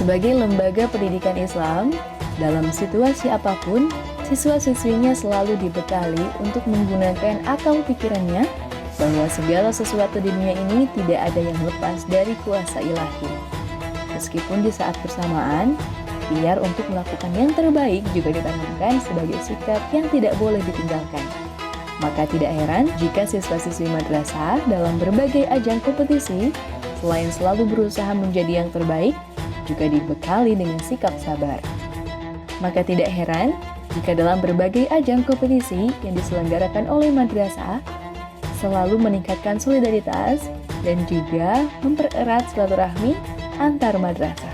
Sebagai lembaga pendidikan Islam, dalam situasi apapun, siswa-siswinya selalu dibekali untuk menggunakan akal pikirannya bahwa segala sesuatu di dunia ini tidak ada yang lepas dari kuasa ilahi. Meskipun di saat bersamaan, ikhtiar untuk melakukan yang terbaik juga ditanamkan sebagai sikap yang tidak boleh ditinggalkan. Maka tidak heran jika siswa-siswi madrasah dalam berbagai ajang kompetisi, selain selalu berusaha menjadi yang terbaik, juga dibekali dengan sikap sabar. Maka tidak heran jika dalam berbagai ajang kompetisi yang diselenggarakan oleh madrasah, selalu meningkatkan solidaritas dan juga mempererat silaturahmi antar madrasah.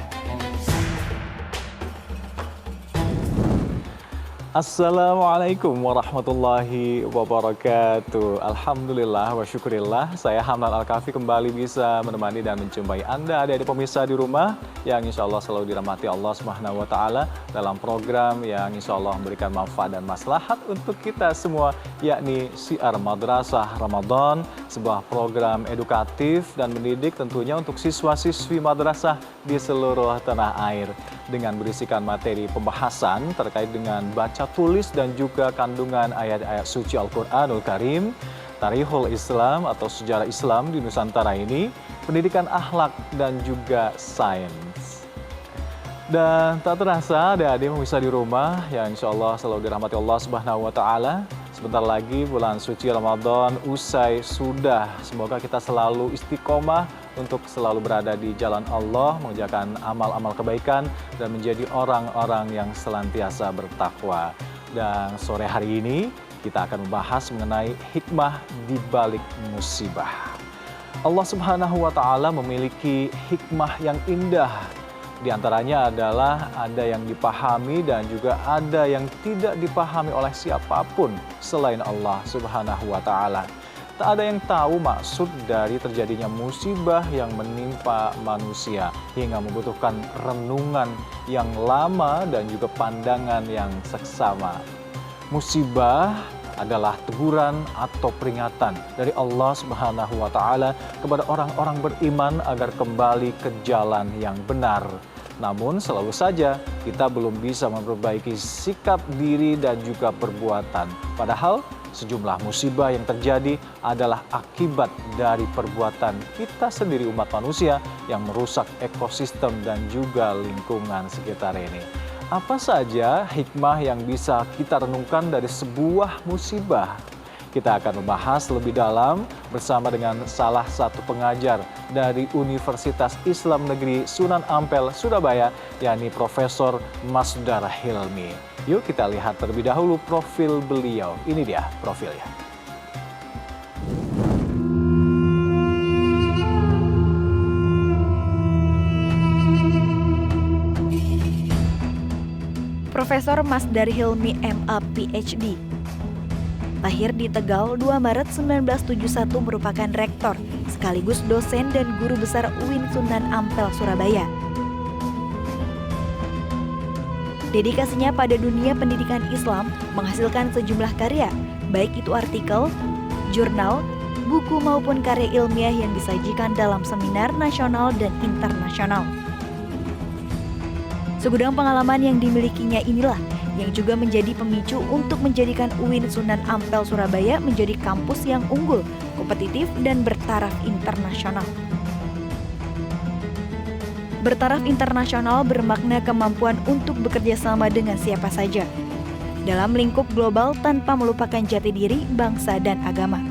Assalamualaikum warahmatullahi wabarakatuh. Alhamdulillah wa syukurillah, saya Hamdan Al-Kafi kembali bisa menemani dan menjumpai Anda adik-adik pemirsa di rumah yang insya Allah selalu dirahmati Allah Subhanahu wa Ta'ala dalam program yang insya Allah memberikan manfaat dan maslahat untuk kita semua, yakni Syiar Madrasah Ramadan, sebuah program edukatif dan mendidik tentunya untuk siswa-siswi madrasah di seluruh tanah air dengan berisikan materi pembahasan terkait dengan baca tulis dan juga kandungan ayat-ayat suci Al-Quranul Karim, Tarikhul Islam atau sejarah Islam di Nusantara ini, pendidikan akhlak dan juga sains. Dan tak terasa adik-adik pemirsa di rumah yang insya Allah selalu dirahmati Allah Subhanahu wa Ta'ala. Sebentar lagi bulan suci Ramadan usai sudah. Semoga kita selalu istiqomah untuk selalu berada di jalan Allah, mengerjakan amal-amal kebaikan dan menjadi orang-orang yang senantiasa bertakwa. Dan sore hari ini kita akan membahas mengenai hikmah di balik musibah. Allah Subhanahu wa Ta'ala memiliki hikmah yang indah. Di antaranya adalah ada yang dipahami dan juga ada yang tidak dipahami oleh siapapun selain Allah Subhanahu wa Ta'ala. Tak ada yang tahu maksud dari terjadinya musibah yang menimpa manusia hingga membutuhkan renungan yang lama dan juga pandangan yang seksama. Musibah adalah teguran atau peringatan dari Allah Subhanahu wa Ta'ala kepada orang-orang beriman agar kembali ke jalan yang benar. Namun selalu saja kita belum bisa memperbaiki sikap diri dan juga perbuatan. Padahal sejumlah musibah yang terjadi adalah akibat dari perbuatan kita sendiri umat manusia yang merusak ekosistem dan juga lingkungan sekitar ini. Apa saja hikmah yang bisa kita renungkan dari sebuah musibah? Kita akan membahas lebih dalam bersama dengan salah satu pengajar dari Universitas Islam Negeri Sunan Ampel, Surabaya, yakni Profesor Masdar Hilmi. Yuk kita lihat terlebih dahulu profil beliau. Ini dia profilnya. Profesor Masdar Hilmi MA PhD. Lahir di Tegal 2 Maret 1971, merupakan rektor sekaligus dosen dan guru besar UIN Sunan Ampel, Surabaya. Dedikasinya pada dunia pendidikan Islam menghasilkan sejumlah karya, baik itu artikel, jurnal, buku maupun karya ilmiah yang disajikan dalam seminar nasional dan internasional. Segudang pengalaman yang dimilikinya inilah yang juga menjadi pemicu untuk menjadikan UIN Sunan Ampel Surabaya menjadi kampus yang unggul, kompetitif, dan bertaraf internasional. Bertaraf internasional bermakna kemampuan untuk bekerja sama dengan siapa saja, dalam lingkup global tanpa melupakan jati diri, bangsa, dan agama.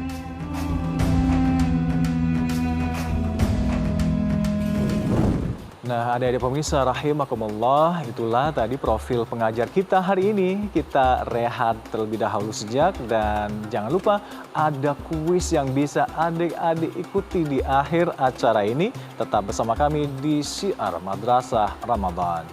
Nah, adik-adik pemirsa rahimakumullah, itulah tadi profil pengajar kita hari ini. Kita rehat terlebih dahulu sejak dan jangan lupa ada kuis yang bisa adik-adik ikuti di akhir acara ini. Tetap bersama kami di Syiar Madrasah Ramadan.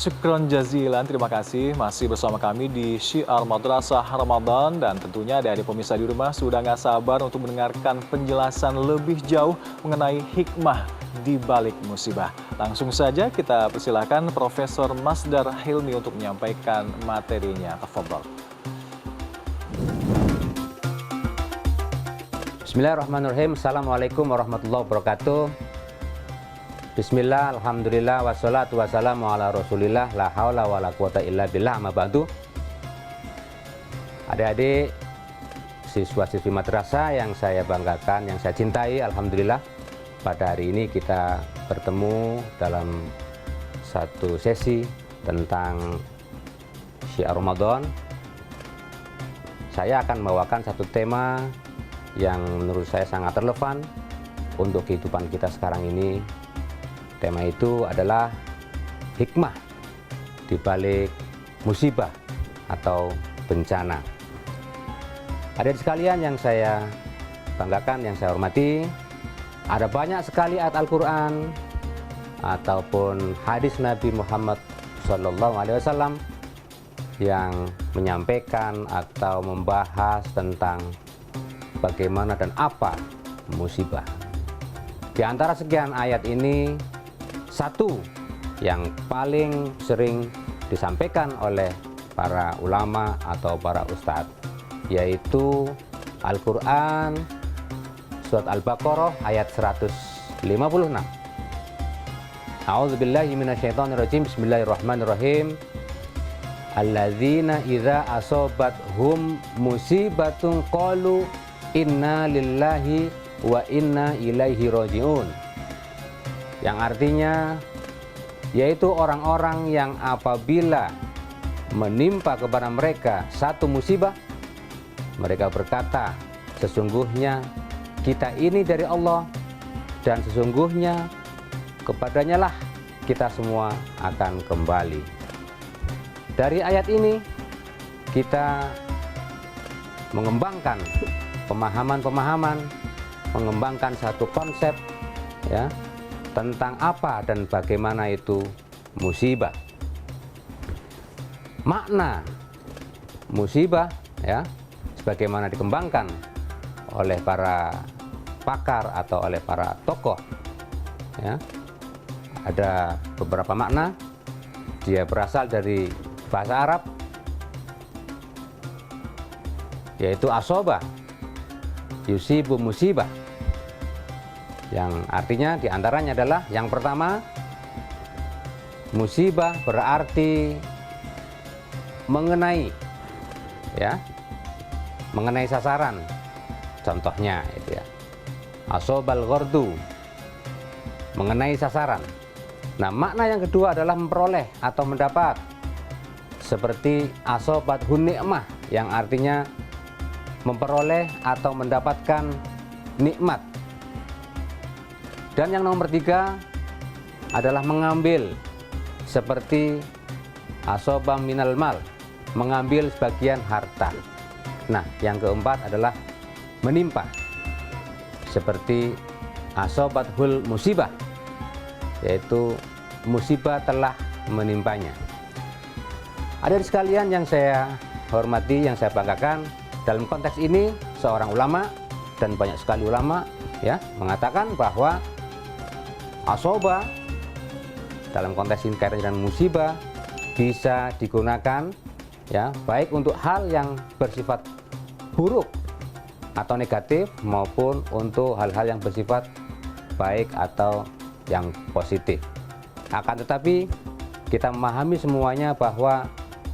Syukron jazilan, terima kasih masih bersama kami di Syiar Madrasah Ramadan. Dan tentunya adik-adik pemirsa di rumah sudah gak sabar untuk mendengarkan penjelasan lebih jauh mengenai hikmah di balik musibah. Langsung saja kita persilahkan Profesor Masdar Hilmi untuk menyampaikan materinya. Tafadhol. Bismillahirrahmanirrahim. Assalamualaikum warahmatullahi wabarakatuh. Bismillah, alhamdulillah, wassalatu wassalamu ala rasulillah, la haula wa la quwata illa billah, amma ba'du. Adik-adik, siswa-siswi madrasah yang saya banggakan, yang saya cintai, alhamdulillah, pada hari ini kita bertemu dalam satu sesi tentang syiar Ramadan. Saya akan membawakan satu tema yang menurut saya sangat relevan untuk kehidupan kita sekarang ini. Tema itu adalah hikmah di balik musibah atau bencana. Adik sekalian yang saya banggakan, yang saya hormati, ada banyak sekali ayat Al-Quran ataupun hadis Nabi Muhammad SAW yang menyampaikan atau membahas tentang bagaimana dan apa musibah. Di antara sekian ayat ini, satu yang paling sering disampaikan oleh para ulama atau para ustadz, yaitu Al-Quran surat Al-Baqarah ayat 156. A'udzubillahi minasyaitonirrajim. Bismillahirrahmanirrahim. Alladzina idza asobathum musibatun qalu inna lillahi wa inna ilaihi raji'un, yang artinya yaitu orang-orang yang apabila menimpa kepada mereka satu musibah, mereka berkata, sesungguhnya kita ini dari Allah dan sesungguhnya kepadanya lah kita semua akan kembali. Dari ayat ini kita mengembangkan pemahaman-pemahaman, mengembangkan satu konsep ya tentang apa dan bagaimana itu musibah. Makna musibah ya sebagaimana dikembangkan oleh para pakar atau oleh para tokoh ya, ada beberapa makna. Dia berasal dari bahasa Arab, yaitu asoba yusibu musibah, yang artinya diantaranya adalah yang pertama, musibah berarti mengenai ya, mengenai sasaran. Contohnya itu ya, asobal ghardu, mengenai sasaran. Nah, makna yang kedua adalah memperoleh atau mendapat, seperti asobat hun nikmah, yang artinya memperoleh atau mendapatkan nikmat. Dan yang nomor tiga adalah mengambil, seperti asoba minal mal, mengambil sebagian harta. Nah, yang keempat adalah menimpa, seperti asobat hul musibah, yaitu musibah telah menimpanya. Adik sekalian yang saya hormati, yang saya banggakan, dalam konteks ini seorang ulama dan banyak sekali ulama ya mengatakan bahwa asoba dalam konteks ini kaitan dengan musibah bisa digunakan ya baik untuk hal yang bersifat buruk atau negatif maupun untuk hal-hal yang bersifat baik atau yang positif. Akan tetapi kita memahami semuanya bahwa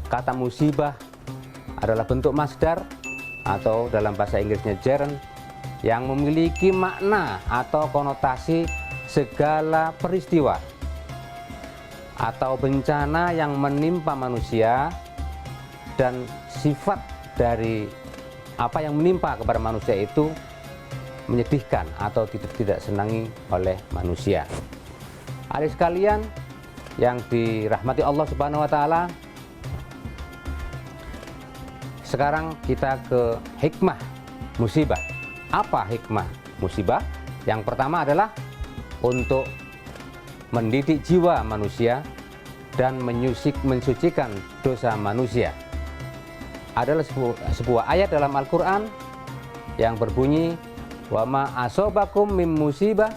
kata musibah adalah bentuk masdar atau dalam bahasa Inggrisnya gerund, yang memiliki makna atau konotasi segala peristiwa atau bencana yang menimpa manusia, dan sifat dari apa yang menimpa kepada manusia itu menyedihkan atau tidak senangi oleh manusia. Adik sekalian yang dirahmati Allah Subhanahu wa taala, sekarang kita ke hikmah musibah. Apa hikmah musibah? Yang pertama adalah untuk mendidik jiwa manusia dan mensucikan dosa manusia. Adalah sebuah ayat dalam Al-Quran yang berbunyi, wa ma asobakum mim musibah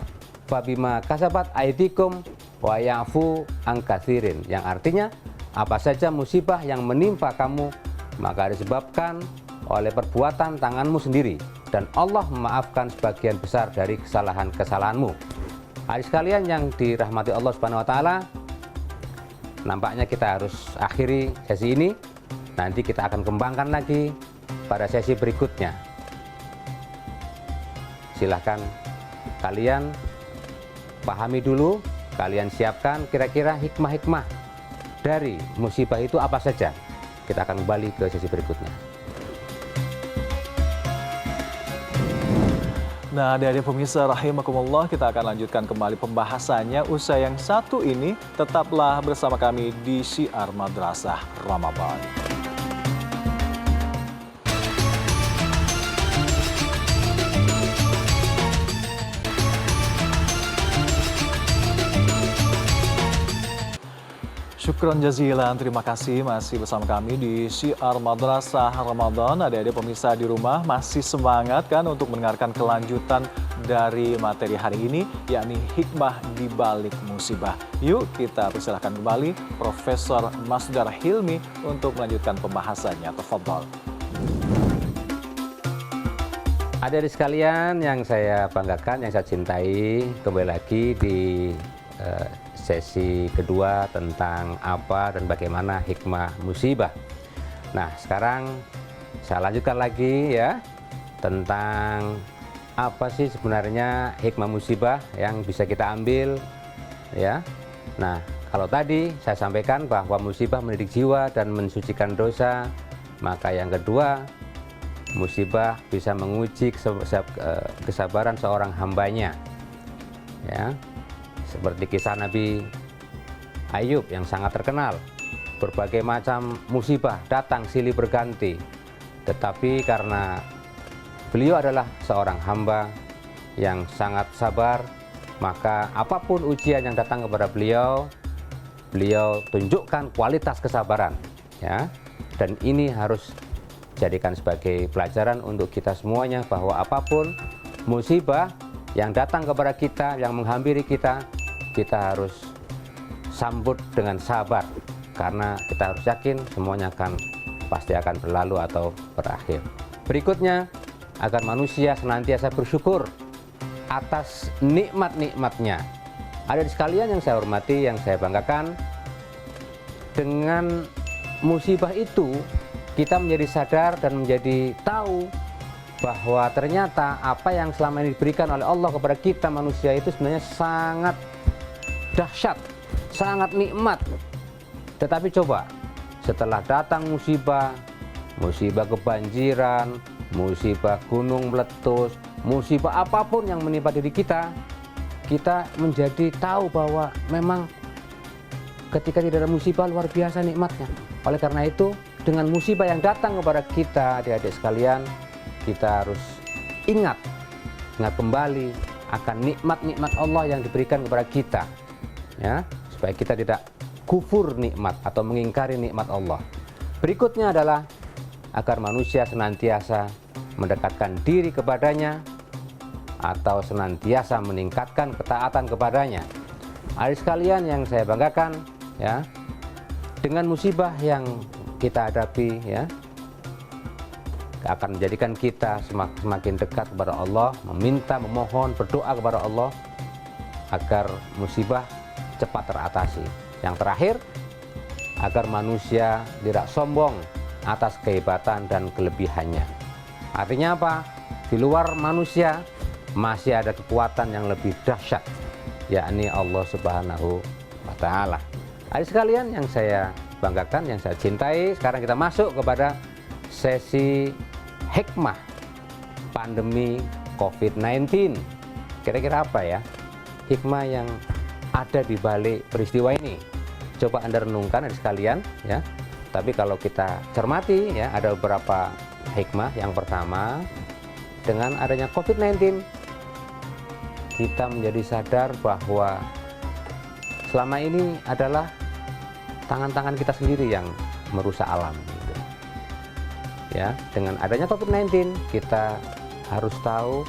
fabima kasabat aydikum wa ya'fu an katsirin, yang artinya apa saja musibah yang menimpa kamu maka disebabkan oleh perbuatan tanganmu sendiri, dan Allah memaafkan sebagian besar dari kesalahan-kesalahanmu. Adik sekalian yang dirahmati Allah Subhanahu wa taala, nampaknya kita harus akhiri sesi ini. Nanti kita akan kembangkan lagi pada sesi berikutnya. Silahkan kalian pahami dulu, kalian siapkan kira-kira hikmah-hikmah dari musibah itu apa saja. Kita akan kembali ke sesi berikutnya. Nah, dari pemirsa rahimakumullah, kita akan lanjutkan kembali pembahasannya usai yang satu ini. Tetaplah bersama kami di Syiar Madrasah Ramadan. Syukron jazilan, terima kasih masih bersama kami di Syiar Madrasah Ramadan. Adik-adik pemirsa di rumah masih semangat kan untuk mendengarkan kelanjutan dari materi hari ini, yakni hikmah di balik musibah. Yuk kita persilahkan kembali Profesor Masdar Hilmi untuk melanjutkan pembahasannya. Tafadhol. Adik-adik sekalian yang saya banggakan, yang saya cintai, kembali lagi di sesi kedua tentang apa dan bagaimana hikmah musibah. Nah, sekarang saya lanjutkan lagi ya tentang apa sih sebenarnya hikmah musibah yang bisa kita ambil ya. Nah, kalau tadi saya sampaikan bahwa musibah mendidik jiwa dan mensucikan dosa, maka yang kedua, musibah bisa menguji kesabaran seorang hambanya ya. Seperti kisah Nabi Ayub yang sangat terkenal. Berbagai macam musibah datang silih berganti, tetapi karena beliau adalah seorang hamba yang sangat sabar, maka apapun ujian yang datang kepada beliau, beliau tunjukkan kualitas kesabaran ya. Dan ini harus jadikan sebagai pelajaran untuk kita semuanya, bahwa apapun musibah yang datang kepada kita, yang menghampiri kita, kita harus sambut dengan sabar, karena kita harus yakin semuanya pasti akan berlalu atau berakhir. Berikutnya, agar manusia senantiasa bersyukur atas nikmat-nikmatnya. Ada di sekalian yang saya hormati, yang saya banggakan, dengan musibah itu kita menjadi sadar dan menjadi tahu bahwa ternyata apa yang selama ini diberikan oleh Allah kepada kita manusia itu sebenarnya sangat dahsyat, sangat nikmat. Tetapi coba setelah datang musibah, musibah kebanjiran, musibah gunung meletus, musibah apapun yang menimpa diri kita, kita menjadi tahu bahwa memang ketika tidak ada musibah luar biasa nikmatnya. Oleh karena itu, dengan musibah yang datang kepada kita, adik-adik sekalian, kita harus ingat kembali akan nikmat-nikmat Allah yang diberikan kepada kita ya, supaya kita tidak kufur nikmat atau mengingkari nikmat Allah. Berikutnya adalah agar manusia senantiasa mendekatkan diri kepadanya atau senantiasa meningkatkan ketaatan kepadanya. Adik sekalian yang saya banggakan ya, dengan musibah yang kita hadapi ya, akan menjadikan kita semakin dekat kepada Allah, meminta, memohon, berdoa kepada Allah agar musibah cepat teratasi. Yang terakhir, agar manusia tidak sombong atas kehebatan dan kelebihannya. Artinya apa? Di luar manusia masih ada kekuatan yang lebih dahsyat, yakni Allah Subhanahu wa Ta'ala. Adik sekalian yang saya banggakan, yang saya cintai, sekarang kita masuk kepada sesi hikmah pandemi COVID-19. Kira-kira apa ya hikmah yang ada di balik peristiwa ini? Coba Anda renungkan adik sekalian ya. Tapi kalau kita cermati ya, ada beberapa hikmah. Yang pertama, dengan adanya COVID-19 kita menjadi sadar bahwa selama ini adalah tangan-tangan kita sendiri yang merusak alam gitu. Ya, dengan adanya COVID-19 kita harus tahu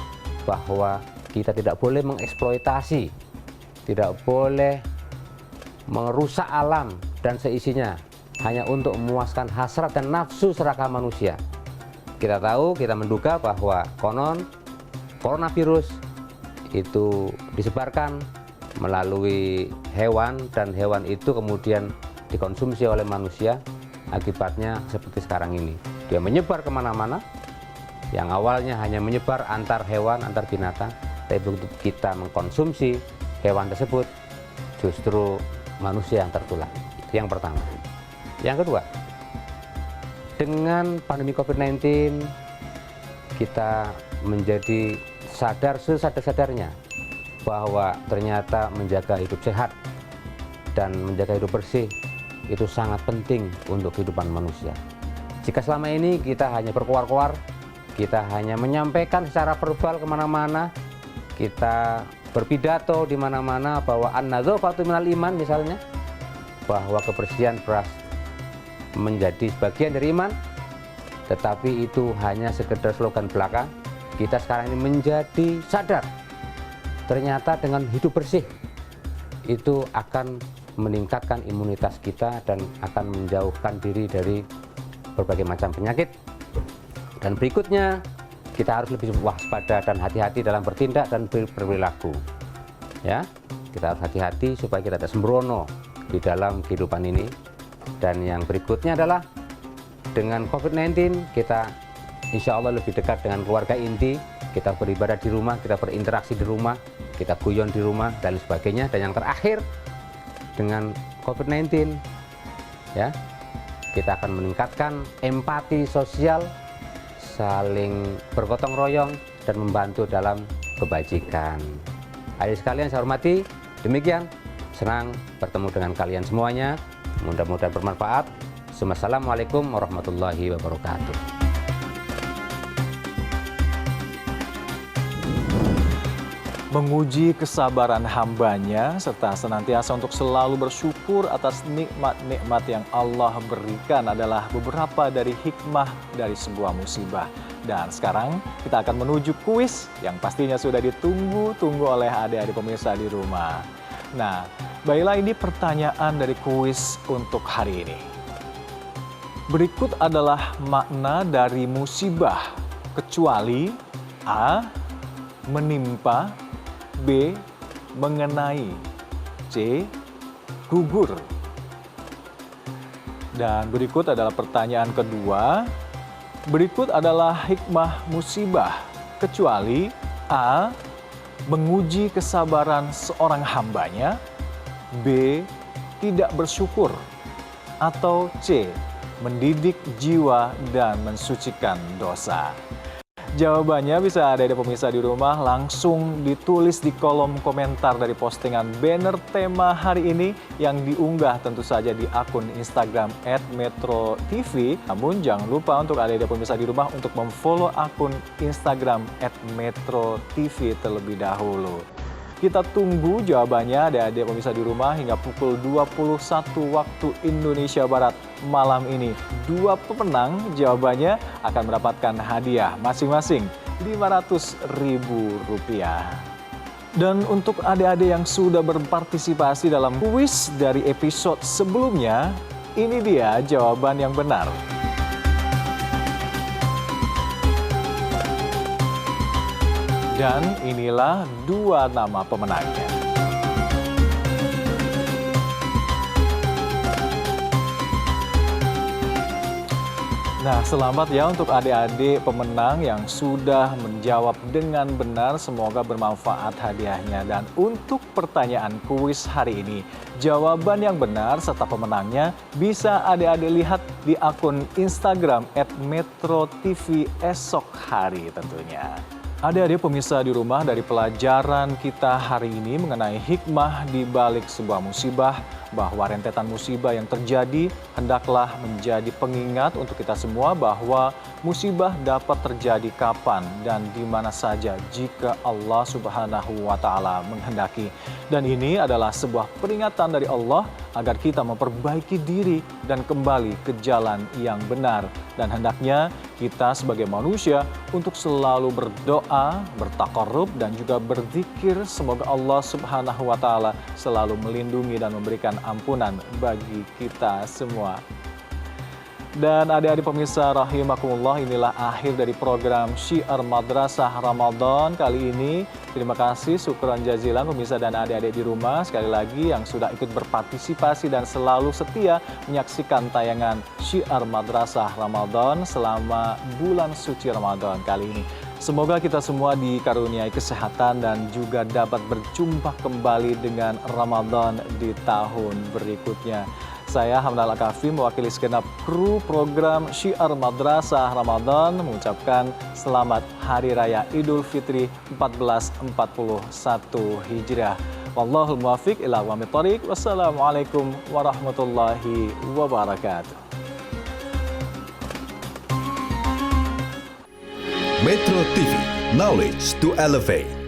bahwa kita tidak boleh mengeksploitasi, tidak boleh merusak alam dan seisinya hanya untuk memuaskan hasrat dan nafsu serakah manusia. Kita tahu, kita menduga bahwa konon coronavirus itu disebarkan melalui hewan dan hewan itu kemudian dikonsumsi oleh manusia. Akibatnya seperti sekarang ini, dia menyebar kemana-mana. Yang awalnya hanya menyebar antar hewan, antar binatang, tapi begitu kita mengkonsumsi hewan tersebut, justru manusia yang tertular. Itu yang pertama. Yang kedua, dengan pandemi COVID-19, kita menjadi sadar sesadar-sadarnya bahwa ternyata menjaga hidup sehat dan menjaga hidup bersih itu sangat penting untuk kehidupan manusia. Jika selama ini kita hanya berkoar-koar, kita hanya menyampaikan secara verbal kemana-mana, kita berpidato di mana-mana bahwa an-nadzafatu minal iman misalnya, bahwa kebersihan beras menjadi sebagian dari iman, tetapi itu hanya sekedar slogan belaka. Kita sekarang ini menjadi sadar, ternyata dengan hidup bersih itu akan meningkatkan imunitas kita dan akan menjauhkan diri dari berbagai macam penyakit. Dan berikutnya, kita harus lebih waspada dan hati-hati dalam bertindak dan berperilaku. Ya, kita harus hati-hati supaya kita tidak sembrono di dalam kehidupan ini. Dan yang berikutnya adalah dengan COVID-19 kita insya Allah lebih dekat dengan keluarga inti. Kita beribadah di rumah, kita berinteraksi di rumah, kita guyon di rumah dan sebagainya. Dan yang terakhir, dengan COVID-19, ya, kita akan meningkatkan empati sosial, saling bergotong royong dan membantu dalam kebajikan. Adik sekalian saya hormati, demikian, senang bertemu dengan kalian semuanya, mudah-mudahan bermanfaat. Assalamualaikum warahmatullahi wabarakatuh. Menguji kesabaran hambanya serta senantiasa untuk selalu bersyukur atas nikmat-nikmat yang Allah berikan adalah beberapa dari hikmah dari sebuah musibah. Dan sekarang kita akan menuju kuis yang pastinya sudah ditunggu-tunggu oleh adik-adik pemirsa di rumah. Nah, baiklah ini pertanyaan dari kuis untuk hari ini. Berikut adalah makna dari musibah, kecuali A. menimpa, B. mengenai, C. gugur. Dan berikut adalah pertanyaan kedua. Berikut adalah hikmah musibah, kecuali A. menguji kesabaran seorang hambanya, B. tidak bersyukur, atau C. mendidik jiwa dan mensucikan dosa. Jawabannya bisa ada di pemirsa di rumah, langsung ditulis di kolom komentar dari postingan banner tema hari ini yang diunggah tentu saja di akun Instagram @metrotv. Namun jangan lupa untuk ada di pemirsa di rumah untuk memfollow akun Instagram @metrotv terlebih dahulu. Kita tunggu jawabannya adik-adik pemirsa di rumah hingga pukul 21 waktu Indonesia Barat malam ini. Dua pemenang jawabannya akan mendapatkan hadiah masing-masing Rp500.000. Dan untuk adik-adik yang sudah berpartisipasi dalam kuis dari episode sebelumnya, ini dia jawaban yang benar. Dan inilah dua nama pemenangnya. Nah, selamat ya untuk adik-adik pemenang yang sudah menjawab dengan benar. Semoga bermanfaat hadiahnya. Dan untuk pertanyaan kuis hari ini, jawaban yang benar serta pemenangnya bisa adik-adik lihat di akun Instagram @metrotv esok hari tentunya. Adik-adik pemirsa di rumah, dari pelajaran kita hari ini mengenai hikmah di balik sebuah musibah, bahwa rentetan musibah yang terjadi hendaklah menjadi pengingat untuk kita semua bahwa musibah dapat terjadi kapan dan di mana saja jika Allah Subhanahu wa taala menghendaki. Dan ini adalah sebuah peringatan dari Allah agar kita memperbaiki diri dan kembali ke jalan yang benar. Dan hendaknya kita sebagai manusia untuk selalu berdoa, bertakarrub dan juga berzikir semoga Allah Subhanahu wa taala selalu melindungi dan memberikan ampunan bagi kita semua. Dan adik-adik pemirsa rahimakumullah, inilah akhir dari program Syiar Madrasah Ramadan kali ini. Terima kasih, syukran jazilan pemirsa dan adik-adik di rumah sekali lagi yang sudah ikut berpartisipasi dan selalu setia menyaksikan tayangan Syiar Madrasah Ramadan selama bulan suci Ramadan kali ini. Semoga kita semua dikaruniai kesehatan dan juga dapat berjumpa kembali dengan Ramadan di tahun berikutnya. Saya Hamdal Al-Kafi mewakili segenap kru program Syiar Madrasah Ramadan mengucapkan selamat Hari Raya Idul Fitri 1441 Hijriah. Wallahul muwaffiq ila aqwamit thoriq. Wassalamualaikum warahmatullahi wabarakatuh. Metro TV, knowledge to elevate.